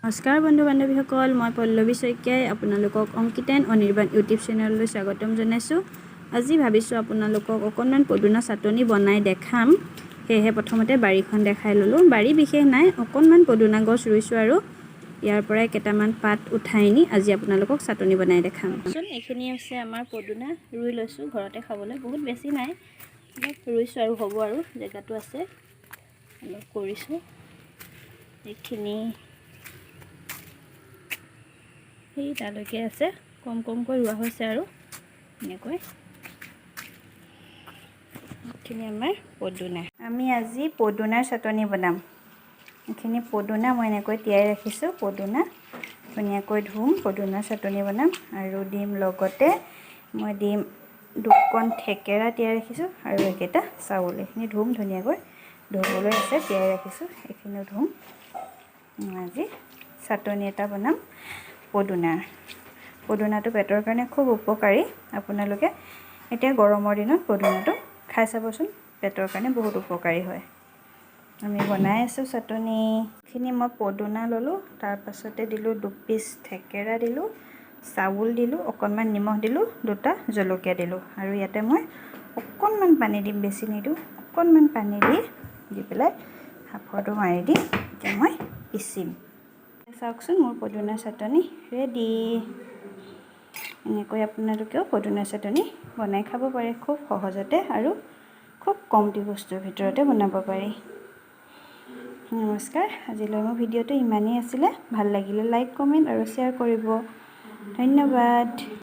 নমস্কাৰ বন্ধু বান্ধৱীসকল, মই পল্লৱী শইকীয়াই আপোনালোকক অংকিতা এণ্ড অনিৰ্বাণ ইউটিউব চেনেললৈ স্বাগতম জনাইছোঁ। আজি ভাবিছোঁ আপোনালোকক অকণমান পদুনা চাটনি বনাই দেখাম। সেয়েহে প্ৰথমতে বাৰীখন দেখাই ল'লোঁ। বাৰী বিশেষ নাই, অকণমান পদুনা গছ ৰুইছোঁ আৰু ইয়াৰ পৰাই কেইটামান পাত উঠাই নি আজি আপোনালোকক চাটনি বনাই দেখাম। এইখিনি হৈছে আমাৰ পদুনা, ৰুই লৈছোঁ ঘৰতে খাবলৈ। বহুত বেছি নাই, অলপ ৰুইছোঁ আৰু হ'ব আৰু জেগাটো আছে, অলপ কৰিছোঁ। এইখিনি সেই তালৈকে আছে, কম কমকৈ ৰোৱা হৈছে আৰু এনেকৈ। এইখিনি আমাৰ পদুনা। আমি আজি পদুনাৰ চাটনি বনাম। এইখিনি পদুনা মই এনেকৈ তিয়াই ৰাখিছোঁ। পদুনা ধুনীয়াকৈ ধুম, পদুনাৰ চাটনি বনাম আৰু দিম লগতে মই দিম 2 কণ থেকেৰা তিয়াই ৰাখিছোঁ আৰু একেটা চাউল। এইখিনি ধুম ধুনীয়াকৈ, ধুবলৈ আছে, তিয়াই ৰাখিছোঁ। এইখিনিও ধুম। আজি চাটনি এটা বনাম পদুনাৰ। পদুনাটো পেটৰ কাৰণে খুব উপকাৰী। আপোনালোকে এতিয়া গৰমৰ দিনত পদুনাটো খাই চাবচোন, পেটৰ কাৰণে বহুত উপকাৰী হয়। আমি বনাই আছোঁ চাটনি। এইখিনি মই পদুনা ল'লোঁ, তাৰপাছতে দিলোঁ 2 পিচ থেকেৰা দিলোঁ, চাউল দিলোঁ, অকণমান নিমখ দিলোঁ, 2টা জলকীয়া দিলোঁ আৰু ইয়াতে মই অকণমান পানী দিম, বেছি নিদিওঁ। অকণমান পানী দি পেলাই সাফৰটো মাৰি দি এতিয়া মই পিচিম। চাওকচোন, মোৰ পদুনা চাটনি ৰেডি। এনেকৈ আপোনালোকেও পদুনা চাটনি বনাই খাব পাৰে, খুব সহজতে আৰু খুব কমটি বস্তুৰ ভিতৰতে বনাব পাৰি। নমস্কাৰ, আজিলৈ মোৰ ভিডিঅ'টো ইমানেই আছিলে। ভাল লাগিলে লাইক, কমেণ্ট আৰু শ্বেয়াৰ কৰিব। ধন্যবাদ।